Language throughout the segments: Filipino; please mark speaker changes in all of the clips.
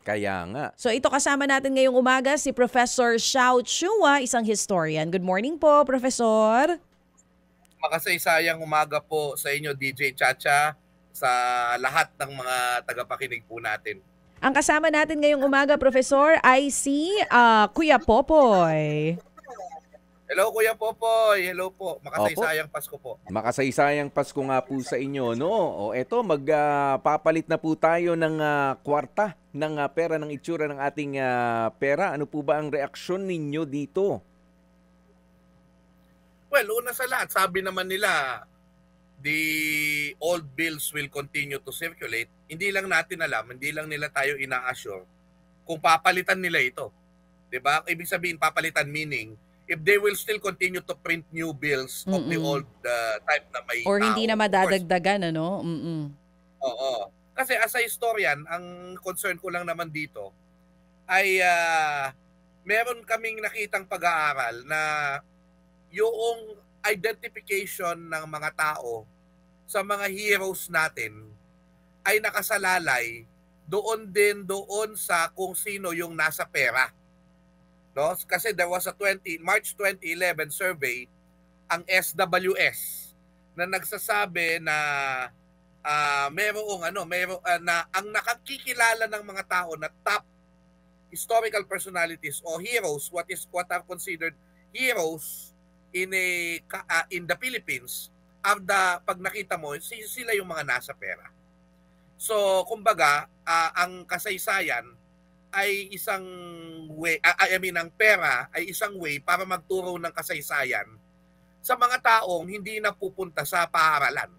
Speaker 1: Kaya nga.
Speaker 2: So ito kasama natin ngayong umaga si Professor Xiao Chua, isang historian. Good morning po, Professor.
Speaker 3: Makasaysayang umaga po sa inyo, DJ Chacha, sa lahat ng mga tagapakinig po natin.
Speaker 2: Ang kasama natin ngayong umaga, Professor, ay si Kuya Popoy.
Speaker 3: Hello, Kuya Popoy. Hello po. Makasaysayang Pasko po.
Speaker 1: Makasaysayang Pasko nga po sa inyo, no? O eto, magpapalit na po tayo ng kwarta ng pera, ng itsura ng ating pera. Ano po ba ang reaksyon ninyo dito?
Speaker 3: Well, una sa lahat, sabi naman nila, the old bills will continue to circulate. Hindi lang natin alam, hindi lang nila tayo ina-assure kung papalitan nila ito. 'Di ba? Ibig sabihin, papalitan meaning, if they will still continue to print new bills of the old type na may
Speaker 2: Or hindi na
Speaker 3: tao, of course.
Speaker 2: madadagdagan, ano?
Speaker 3: Oo. Kasi as a historian, ang concern ko lang naman dito ay meron kaming nakitang pag-aaral na yung identification ng mga tao sa mga heroes natin ay nakasalalay doon sa kung sino yung nasa pera. No? Kasi there was a March 2011 survey ang SWS na nagsasabi na na ang nakakikilala ng mga tao na top historical personalities o heroes, what are considered heroes in the Philippines, pag nakita mo, sila yung mga nasa pera. So, kumbaga, ang kasaysayan ay isang way, ang pera ay isang way para magturo ng kasaysayan sa mga taong hindi na pupunta sa paaralan.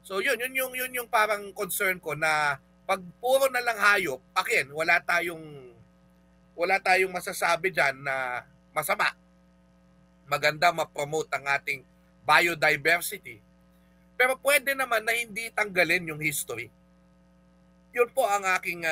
Speaker 3: So, yun yung parang concern ko na pag puro na lang hayop, akin, wala tayong masasabi diyan na masama. Maganda ma-promote ang ating biodiversity. Pero pwede naman na hindi tanggalin yung history. Yun po ang aking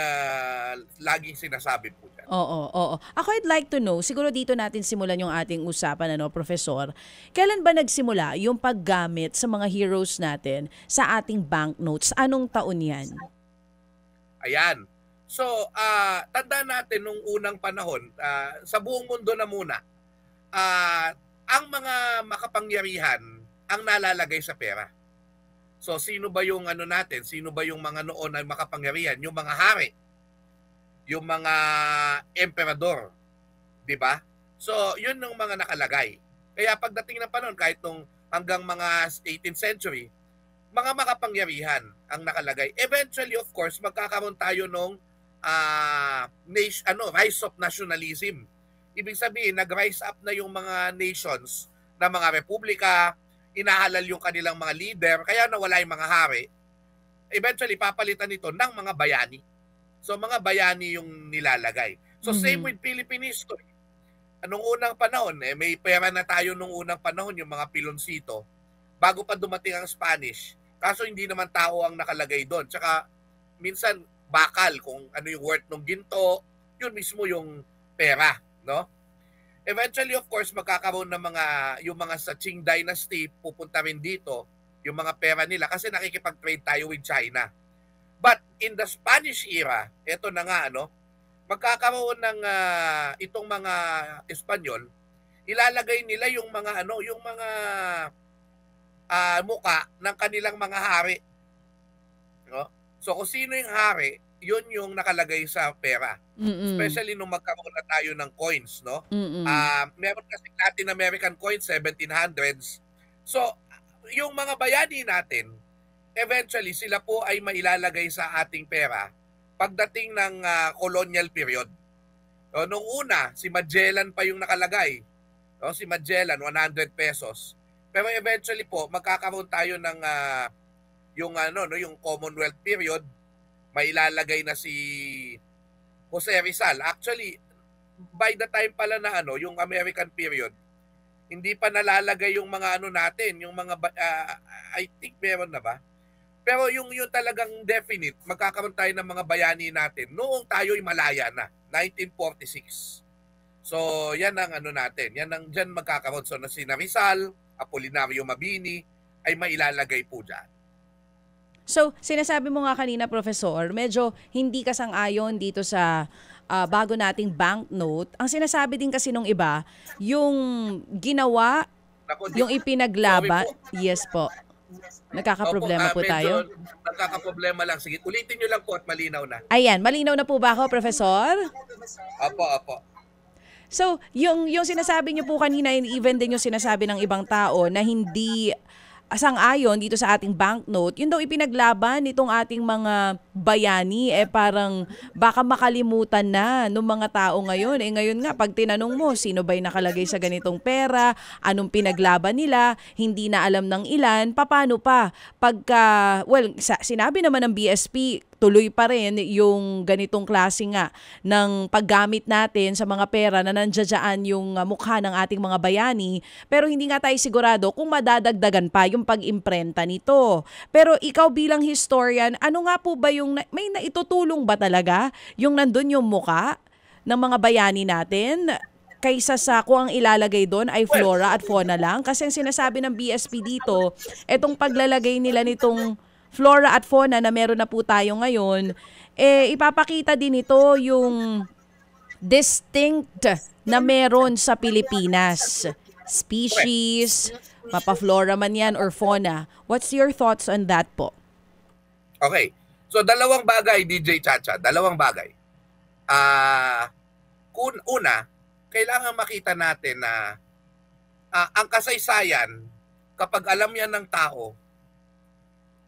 Speaker 3: laging sinasabi po dyan.
Speaker 2: Oo. Ako, I'd like to know, siguro dito natin simulan yung ating usapan, Professor. Kailan ba nagsimula yung paggamit sa mga heroes natin sa ating banknotes? Anong taon yan?
Speaker 3: Ayan. So, tandaan natin nung unang panahon, sa buong mundo na muna, ang mga makapangyarihan ang nalalagay sa pera. So, sino ba yung natin? Sino ba yung mga noon ay makapangyarihan? Yung mga hari, yung mga emperador, di ba? So, yun yung mga nakalagay. Kaya pagdating ng panahon, kahit nung hanggang mga 18th century, mga makapangyarihan ang nakalagay. Eventually, of course, magkakaroon tayo nung rise of nationalism. Ibig sabihin, nag-rise up na yung mga nations na mga republika, inahalal yung kanilang mga leader, kaya nawala yung mga hari. Eventually, papalitan ito ng mga bayani. So, mga bayani yung nilalagay. So, same with Philippine history. Anong unang panahon, may pera na tayo nung unang panahon, yung mga piloncito, bago pa dumating ang Spanish. Kaso hindi naman tao ang nakalagay doon. Tsaka, minsan, bakal kung ano yung worth ng ginto, yun mismo yung pera, no? Eventually, of course, magkakaroon ng yung mga sa Qing Dynasty, pupunta rin dito, yung mga pera nila, kasi nakikipag-trade tayo with China. But in the Spanish era, eto na nga, magkakaroon ng itong mga Espanyol, ilalagay nila yung mga muka ng kanilang mga hari. No? So kung sino yung hari, yun yung nakalagay sa pera. Especially nung magkaroon na tayo ng coins, no? Meron kasi Latin American coins, 1700s. So, yung mga bayani natin, eventually sila po ay mailalagay sa ating pera pagdating ng colonial period. So, nung una, si Magellan pa yung nakalagay. No? Si Magellan, 100 pesos. Pero eventually po, magkakaroon tayo ng yung Commonwealth period, mailalagay na si Jose Rizal. Actually, by the time pala na yung American period, hindi pa nalalagay yung mga natin, yung mga I think meron na ba? Pero yung talagang definite, magkakaroon tayo ng mga bayani natin noong tayo'y malaya na, 1946. So, yan ang natin. Yan ang dyan magkakaroon. So, na si Rizal, Apolinario Mabini, ay mailalagay po dyan.
Speaker 2: So, sinasabi mo nga kanina, Professor, medyo hindi ka sang-ayon dito sa bago nating banknote. Ang sinasabi din kasi nung iba, yung ginawa, yung ipinaglaban. Yes po. Nagkakaproblema po tayo.
Speaker 3: Nagkakaproblema lang. Sige, ulitin nyo lang po at malinaw na.
Speaker 2: Ayan, malinaw na po ba ako, Professor?
Speaker 3: Opo.
Speaker 2: So, yung sinasabi niyo po kanina, and even din yung sinasabi ng ibang tao na hindi sang-ayon dito sa ating banknote, yun daw ipinaglaban nitong ating mga bayani, parang baka makalimutan na ng mga tao ngayon. Ngayon nga, pag tinanong mo, sino ba'y nakalagay sa ganitong pera, anong pinaglaban nila, hindi na alam ng ilan, paano pa? Pagka, sinabi naman ng BSP, tuloy pa rin yung ganitong klase nga ng paggamit natin sa mga pera na nandiyan yung mukha ng ating mga bayani, pero hindi nga tayo sigurado kung madadagdagan pa yung pag-imprenta nito. Pero ikaw bilang historian, ano nga po ba yung may naitutulong ba talaga yung nandun yung mukha ng mga bayani natin kaysa sa kung ang ilalagay doon ay flora at fauna lang? Kasi ang sinasabi ng BSP dito, etong paglalagay nila nitong flora at fauna na meron na po tayo ngayon, ipapakita din ito yung distinct na meron sa Pilipinas. Species, mapa-flora man yan or fauna. What's your thoughts on that po?
Speaker 3: Okay. So, dalawang bagay, DJ Chacha. Dalawang bagay. Una, kailangan makita natin na ang kasaysayan, kapag alam yan ng tao,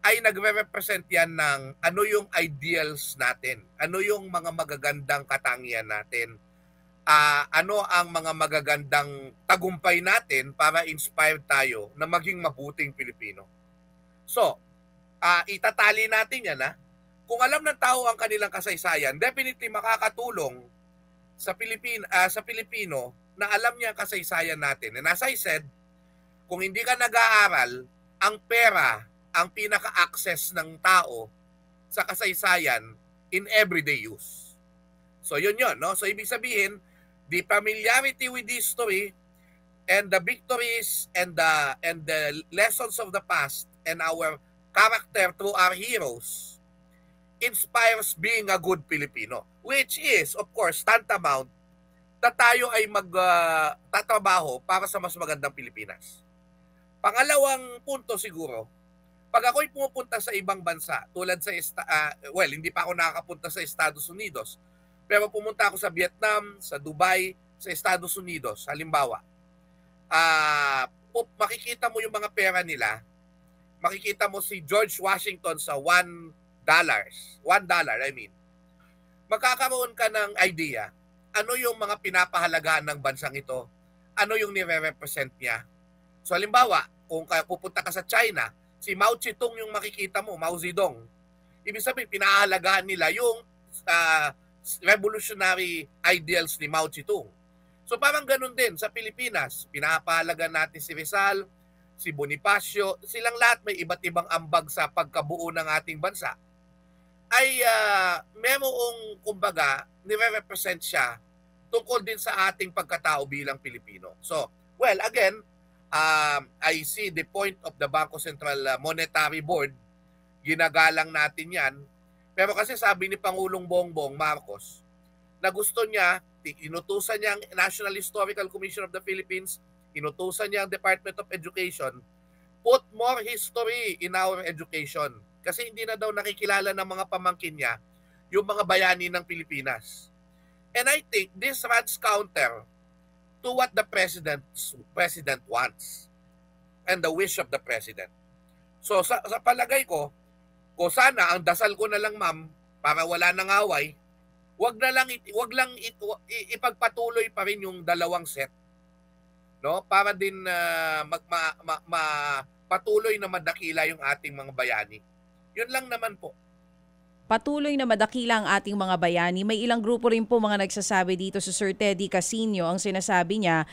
Speaker 3: ay nagre-represent yan ng ano yung ideals natin, ano yung mga magagandang katangian natin, ano ang mga magagandang tagumpay natin para inspired tayo na maging mabuting Pilipino. So, itatali natin yan. Kung alam ng tao ang kanilang kasaysayan, definitely makakatulong sa Pilipino na alam niya ang kasaysayan natin. And as I said, kung hindi ka nag-aaral, ang pera ang pinaka-access ng tao sa kasaysayan in everyday use. So yun, no? So ibig sabihin, the familiarity with history and the victories and the lessons of the past and our character through our heroes inspires being a good Filipino, which is, of course, tantamount na tayo ay magtatrabaho para sa mas magandang Pilipinas. Pangalawang punto siguro, pag ako'y pumupunta sa ibang bansa, tulad sa, hindi pa ako nakakapunta sa Estados Unidos, pero pumunta ako sa Vietnam, sa Dubai, sa Estados Unidos, halimbawa, makikita mo yung mga pera nila, makikita mo si George Washington sa $1, magkakaroon ka ng idea, ano yung mga pinapahalagahan ng bansang ito, ano yung nire-represent niya. So halimbawa, kung pupunta ka sa China, si Mao Zedong yung makikita mo, Mao Zedong. Ibig sabihin, pinahalagahan nila yung revolutionary ideals ni Mao Zedong. So parang ganun din sa Pilipinas. Pinapahalagan natin si Rizal, si Bonifacio, silang lahat may iba't ibang ambag sa pagkabuo ng ating bansa. Ay merong, kumbaga, nire-represent siya tungkol din sa ating pagkatao bilang Pilipino. So, well, again, I see the point of the Bangko Sentral Monetary Board. Ginagalang natin yan. Pero kasi sabi ni Pangulong Bongbong Marcos na gusto niya, inutusan niya ang National Historical Commission of the Philippines, inutusan niya ang Department of Education, put more history in our education. Kasi hindi na daw nakikilala ng mga pamangkin niya yung mga bayani ng Pilipinas. And I think this runs counter to what the president wants and the wish of the president. So sa palagay ko, kung sana ang dasal ko na lang, ma'am, para wala nang away, wag lang ipagpatuloy pa rin yung dalawang set, no? Para din patuloy na madakila yung ating mga bayani. Yun lang naman po.
Speaker 2: Patuloy na madakila ang ating mga bayani. May ilang grupo rin po mga nagsasabi dito sa Sir Teddy Casino. Ang sinasabi niya,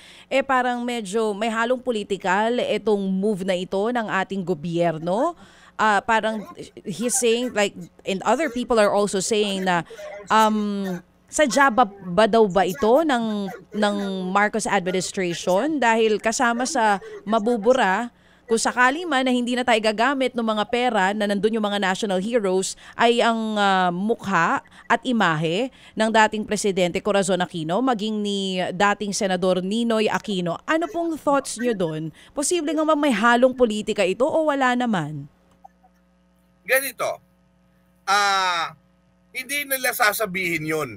Speaker 2: parang medyo may halong politikal itong move na ito ng ating gobyerno. Parang he's saying, like, and other people are also saying na sadya ba daw ba ito ng Marcos administration dahil kasama sa mabubura kung sakali man na hindi na tayo gagamit ng mga pera na nandun yung mga national heroes, ay ang mukha at imahe ng dating Presidente Corazon Aquino, maging ni dating Senador Ninoy Aquino. Ano pong thoughts nyo doon? Posible nga ba may halong politika ito o wala naman?
Speaker 3: Ganito, hindi nila sasabihin yun.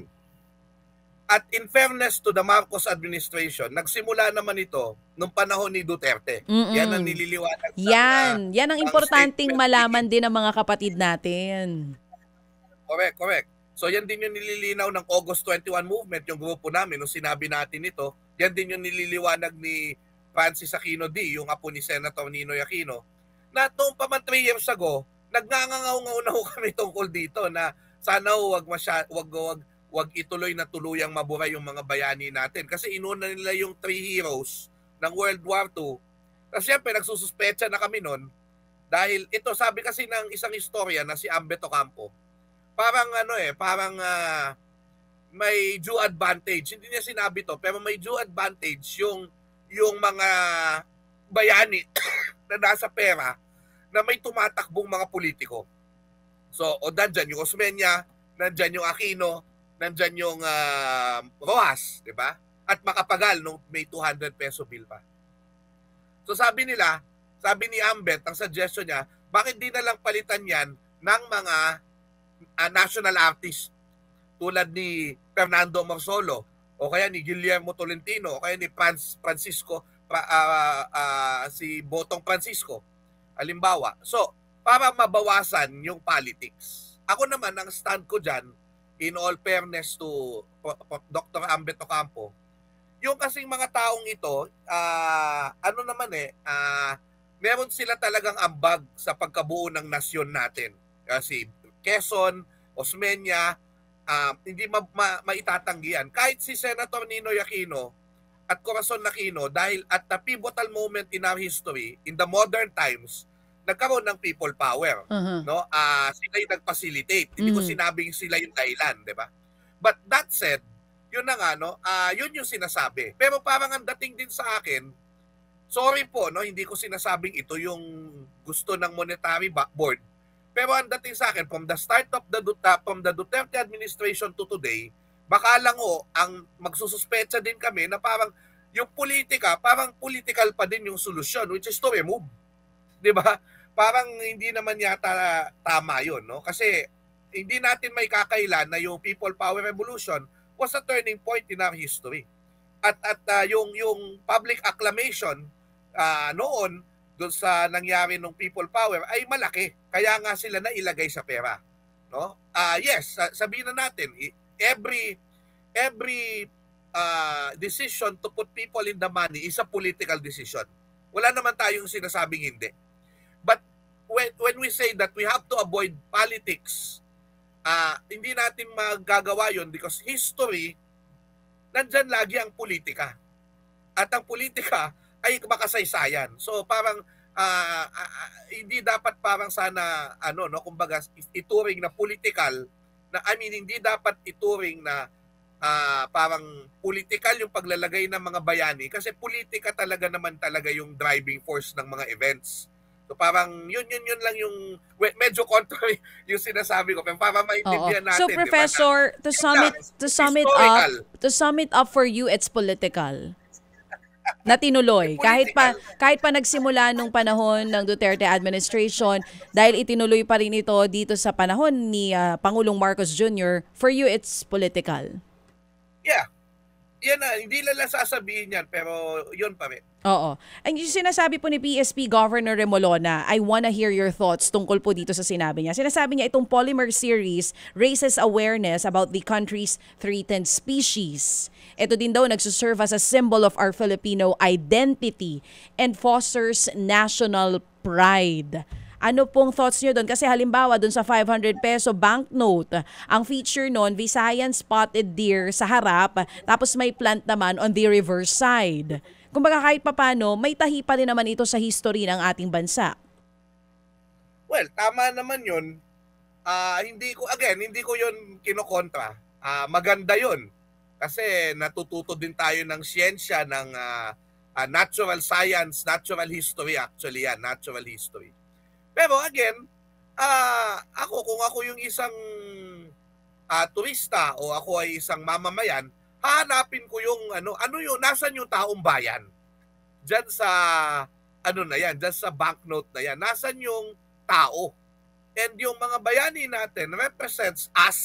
Speaker 3: At in fairness to the Marcos administration, nagsimula naman ito nung panahon ni Duterte. Yan ang nililiwanag.
Speaker 2: Yan ang importanteng malaman din ng mga kapatid natin.
Speaker 3: Correct. So yan din yung nililinaw ng August 21 movement, yung grupo namin, nung sinabi natin ito. Yan din yung nililiwanag ni Francis Aquino D, yung apo ni Senator Ninoy Aquino, na noong pa man 3 years ago, nagngangangaw-ngaw na ho kami tungkol dito na sana wag ituloy na tuluyang mabura yung mga bayani natin. Kasi inuna nila yung 3 heroes ng World War II. Kasi siyempre nagsususpecha na kami nun dahil ito, sabi kasi ng isang istorya na si Ambet Ocampo, parang may due advantage. Hindi niya sinabi to, pero may due advantage yung mga bayani na nasa pera na may tumatakbong mga politiko. So, nandyan yung Osmeña, nandyan yung Aquino, nandyan yung Rojas, di ba? At makapagal nung may 200 peso bill pa. So sabi ni Ambet, ang suggestion niya, bakit di na lang palitan yan ng mga national artists tulad ni Fernando Marsolo o kaya ni Guillermo Tolentino o kaya ni si Botong Francisco, halimbawa. So, para mabawasan yung politics. Ako naman, ang stand ko dyan, in all fairness to Dr. Ambet Ocampo, yung kasing mga taong ito, meron sila talagang ambag sa pagkabuo ng nasyon natin. Kasi Quezon, Osmeña, hindi maitatanggihan. Kahit si Senator Ninoy Aquino at Corazon Aquino, dahil at the pivotal moment in our history, in the modern times, nagkaroon ng people power, no? Sila yung nag-facilitate. Hindi ko sinabing sila yung dahilan, 'di ba? But that said, yun na nga, no? Yun yung sinasabi. Pero parang ang dating din sa akin, sorry po, no, hindi ko sinasabing ito yung gusto ng monetary board. Pero ang dating sa akin, from the start of the Duterte administration to today, baka lang ang magsususpecha din kami na parang yung politika, parang political pa din yung solusyon, which is to remove. 'Di ba? Parang hindi naman yata tama 'yon, no? Kasi hindi natin may kakailan na yung People Power Revolution was a turning point in our history. At yung public acclamation noon doon sa nangyari ng People Power ay malaki. Kaya nga sila na ilagay sa pera, no? Yes, sabihin na natin, every decision to put people in the money is a political decision. Wala naman tayong sinasabing hindi. But when we say that we have to avoid politics, hindi natin magagawa yon because history, nandyan lagi ang politika. At ang politika ay makasaysayan. So parang hindi dapat parang sana kumbaga ituring na political hindi dapat ituring na parang political yung paglalagay ng mga bayani kasi politika talaga naman yung driving force ng mga events. So parang yun lang yung medyo contrary yung sinasabi ko para maintindihan natin.
Speaker 2: So Professor, diba, to sum it up for you, it's political. Na tinuloy kahit pa nagsimula nung panahon ng Duterte administration, dahil itinuloy pa rin ito dito sa panahon ni Pangulong Marcos Jr., for you it's political.
Speaker 3: Yeah. Yan na, hindi lang sasabihin yan, pero yun pa rin.
Speaker 2: Oo. Ang sinasabi po ni PSP Governor Remolona, I wanna hear your thoughts tungkol po dito sa sinabi niya. Sinasabi niya itong polymer series raises awareness about the country's threatened species. Ito din daw nagsuserve as a symbol of our Filipino identity and fosters national pride. Ano pong thoughts nyo doon? Kasi halimbawa doon sa 500 peso banknote, ang feature noon, Visayan spotted deer sa harap, tapos may plant naman on the reverse side. Kumbaga kahit papano, may tahi pa rin naman ito sa history ng ating bansa.
Speaker 3: Well, tama naman yun. Hindi ko yun kinokontra. Maganda yun. Kasi natututo din tayo ng siyensya, ng natural science, natural history actually yan, natural history. Pero again, kung ako yung isang turista o ako ay isang mamamayan, hahanapin ko yung nasan yung taong bayan? Diyan sa diyan sa banknote na yan. Nasan yung tao? And yung mga bayani natin represents us.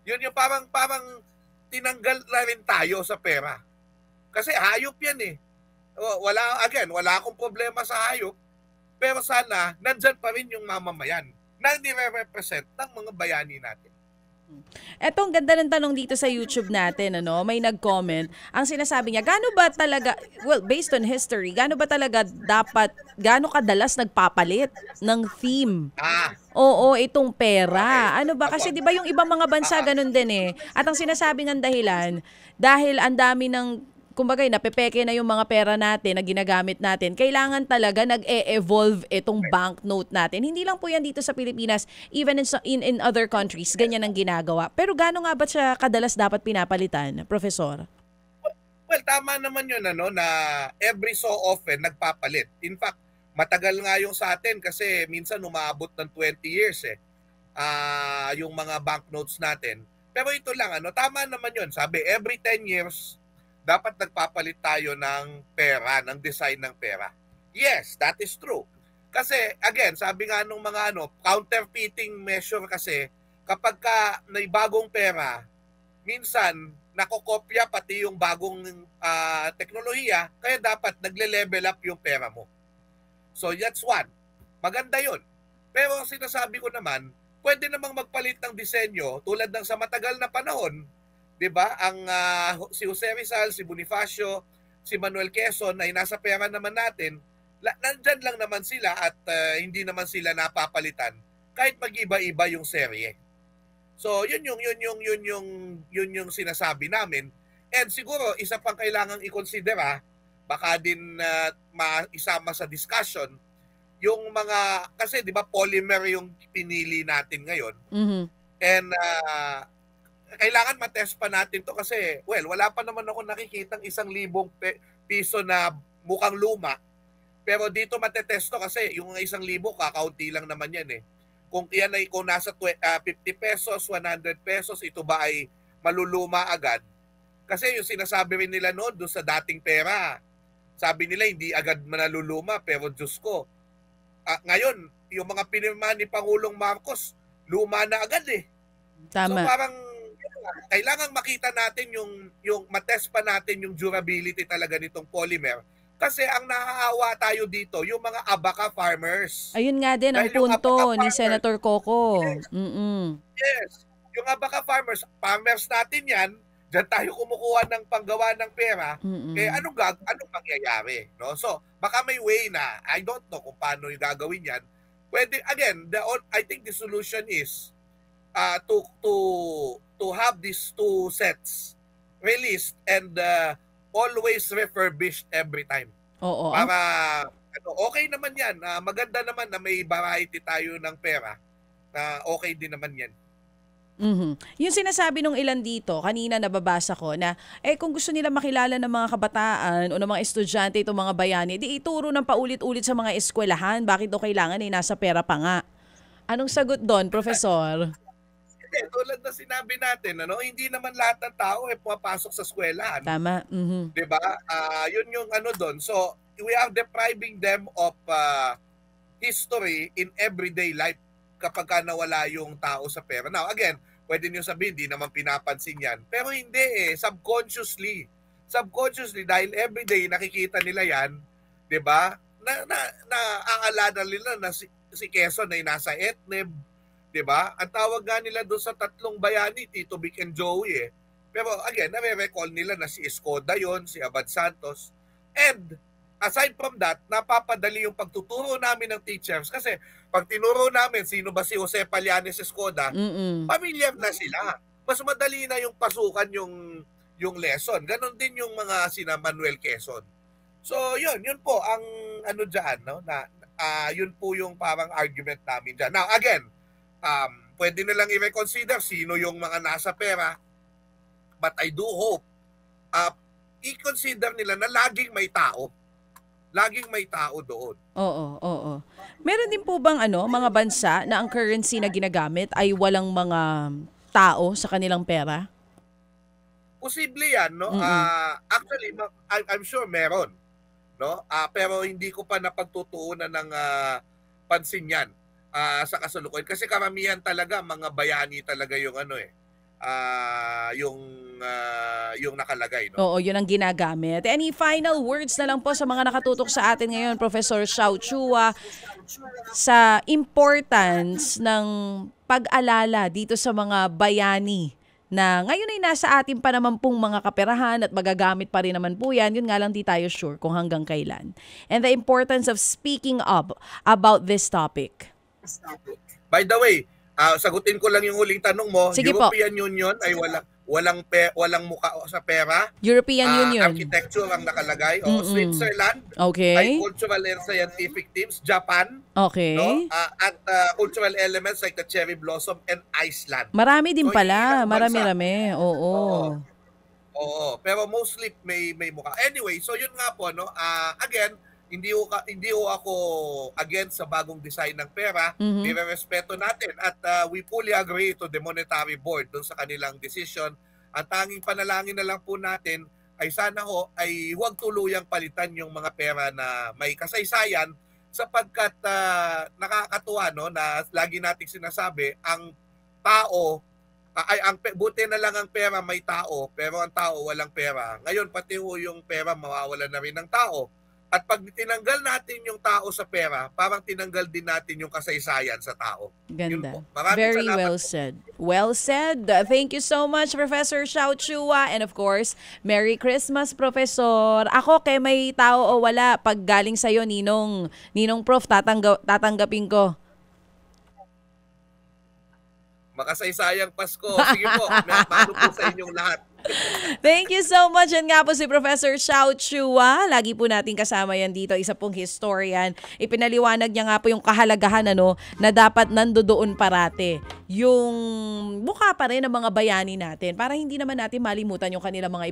Speaker 3: Yun yung parang tinanggal na rin tayo sa pera. Kasi hayop yan eh. Wala akong problema sa hayop. Pero sana, nandyan pa rin yung mamamayan na nire-represent ng mga bayani natin.
Speaker 2: Etong ganda ng tanong dito sa YouTube natin, may nag-comment. Ang sinasabi niya, gaano ba talaga, based on history, gaano kadalas nagpapalit ng theme? Oo, itong pera. Ano ba? Kasi di ba yung ibang mga bansa ganun din eh. At ang sinasabi ng dahilan, dahil ang dami ng kumbaga, napepeke na yung mga pera natin na ginagamit natin, kailangan talaga nag-e-evolve itong banknote natin. Hindi lang po yan dito sa Pilipinas, even in other countries, ganyan ang ginagawa. Pero gaano nga ba siya kadalas dapat pinapalitan, Professor?
Speaker 3: Well, tama naman yun, na every so often nagpapalit. In fact, matagal nga yung sa atin kasi minsan umaabot ng 20 years yung mga banknotes natin. Pero ito lang, tama naman yun. Sabi, every 10 years, dapat nagpapalit tayo ng pera, ng design ng pera. Yes, that is true. Kasi, again, sabi nga nung mga counterfeiting measure kasi, kapag may bagong pera, minsan, nakokopya pati yung bagong teknolohiya, kaya dapat nagle-level up yung pera mo. So, that's one. Maganda yun. Pero sinasabi ko naman, pwede namang magpalit ng disenyo tulad ng sa matagal na panahon, 'di ba? Si Jose Rizal, si Bonifacio, si Manuel Quezon ay nasa pera naman natin. Nandyan lang naman sila at hindi naman sila napapalitan kahit mag-iba-iba yung serye. So, yun yung sinasabi namin. And siguro isa pang kailangang i-considera, baka din maisama sa discussion yung mga kasi 'di ba polymer yung pinili natin ngayon.
Speaker 2: Mm-hmm.
Speaker 3: And kailangan matest pa natin to kasi, wala pa naman ako nakikitang 1,000 piso na mukhang luma. Pero dito matetest to kasi yung 1,000 kakaunti lang naman yan eh. Kung nasa 50 pesos, 100 pesos, ito ba ay maluluma agad? Kasi yung sinasabi rin nila doon sa dating pera, sabi nila hindi agad manaluluma, pero Diyos ko, ngayon, yung mga pinirma ni Pangulong Marcos, luma na agad eh.
Speaker 2: Tama.
Speaker 3: So parang kailangan makita natin yung matest pa natin yung durability talaga nitong polymer kasi ang naaawa tayo dito yung mga abaca farmers.
Speaker 2: Ayun nga din ang punto ni Senator Coco.
Speaker 3: Yes.
Speaker 2: Mm-mm.
Speaker 3: Yes. Yung abaca farmers natin yan, diyan tayo kumukuha ng panggawa ng pera.
Speaker 2: Mm-mm.
Speaker 3: Anong mangyayari, no? So, baka may way na, I don't know kung paano yung gagawin yan. Pwede, again, I think the solution is to have these two sets released and always refurbished every time.
Speaker 2: Oo.
Speaker 3: Para okay naman yan. Maganda naman na may variety tayo ng pera. Okay din naman yan.
Speaker 2: Mm-hmm. Yung sinasabi nung ilan dito, kanina nababasa ko na kung gusto nila makilala ng mga kabataan o ng mga estudyante itong mga bayani, di ituro ng paulit-ulit sa mga eskwelahan. Bakit daw kailangan nasa pera pa nga? Anong sagot doon, Professor?
Speaker 3: Tulad na sinabi natin, hindi naman lahat ng tao pumapasok sa eskwelahan.
Speaker 2: Tama. Mm-hmm.
Speaker 3: 'Di ba? Yun yung doon. So, we are depriving them of history in everyday life kapag nawala yung tao sa pera. Now, again, pwede niyo sabihin, hindi naman pinapansin yan. Pero hindi subconsciously. Subconsciously, dahil everyday nakikita nila yan, 'di ba? Naaalala nila na si Quezon ay nasa Etneb, 'di ba? Ang tawag nga nila doon sa tatlong bayani, Tito Vic and Joey Pero again, nare-recall nila na si Escoda yon, si Abad Santos. And aside from that, napapadali yung pagtuturo namin ng teachers kasi pag tinuro namin sino ba si Jose Pallanes Escoda, familiar na sila. Mas madali na yung pasukan yung lesson. Ganon din yung mga sina Manuel Quezon. So yun po ang diyan, no? Yun po yung parang argument namin diyan. Now again, pwede na lang i-reconsider sino yung mga nasa pera. But I do hope i-consider nila na laging may tao. Laging may tao doon.
Speaker 2: Oo. Meron din po bang mga bansa na ang currency na ginagamit ay walang mga tao sa kanilang pera?
Speaker 3: Posible yan, no? Actually, I'm sure meron, no? Pero hindi ko pa napagtutuunan ng pansin yan sa kasalukuyan. Kasi karamihan talaga, mga bayani talaga yung yung nakalagay, no?
Speaker 2: Oo, yun ang ginagamit. Any final words na lang po sa mga nakatutok sa atin ngayon, Professor Xiao Chua, sa importance ng pag-alala dito sa mga bayani na ngayon ay nasa atin pa naman pong mga kaperahan at magagamit pa rin naman po yan. Yun nga lang di tayo sure kung hanggang kailan. And the importance of speaking up about this topic.
Speaker 3: By the way, sagutin ko lang yung huling tanong mo.
Speaker 2: Sige
Speaker 3: European Union ay walang mukha sa pera.
Speaker 2: European Union.
Speaker 3: Architecture ang nakalagay. Switzerland
Speaker 2: Okay.
Speaker 3: ay cultural and scientific teams. Japan,
Speaker 2: Okay.
Speaker 3: no? At cultural elements like the cherry blossom and Iceland.
Speaker 2: Marami din
Speaker 3: So,
Speaker 2: pala.
Speaker 3: ilang bansa.
Speaker 2: Marami-rami. Oo.
Speaker 3: Oo, pero mostly may mukha. Anyway, so yun nga po, no. Again, hindi ho ako against sa bagong design ng pera. Nirerespeto natin at we fully agree to the Monetary Board dun sa kanilang decision. Ang tanging panalangin na lang po natin ay sana ho ay huwag tuluyang palitan yung mga pera na may kasaysayan sapagkat nakakatuwa, no, na lagi nating sinasabi ang tao buti na lang ang pera may tao pero ang tao walang pera. Ngayon pati ho yung pera mawawala na rin ng tao. At pag tinanggal natin yung tao sa pera, parang tinanggal din natin yung kasaysayan sa tao.
Speaker 2: Ganda.
Speaker 3: Maraming
Speaker 2: Very
Speaker 3: salamat
Speaker 2: well
Speaker 3: po.
Speaker 2: said. Well said. Thank you so much, Professor Xiao Chua. And of course, Merry Christmas, Professor. Ako, kay may tao o wala, pag galing sa'yo, Ninong Prof, tatanggapin ko.
Speaker 3: Makasaysayang Pasko. Sige po, mano po sa inyong lahat.
Speaker 2: Thank you so much. Yan nga po si Professor Xiao Chua. Lagi po natin kasama yan dito. Isa pong historian. Ipinaliwanag niya nga po yung kahalagahan na dapat nandoon parate yung mukha pa rin ng mga bayani natin para hindi naman natin malimutan yung kanilang mga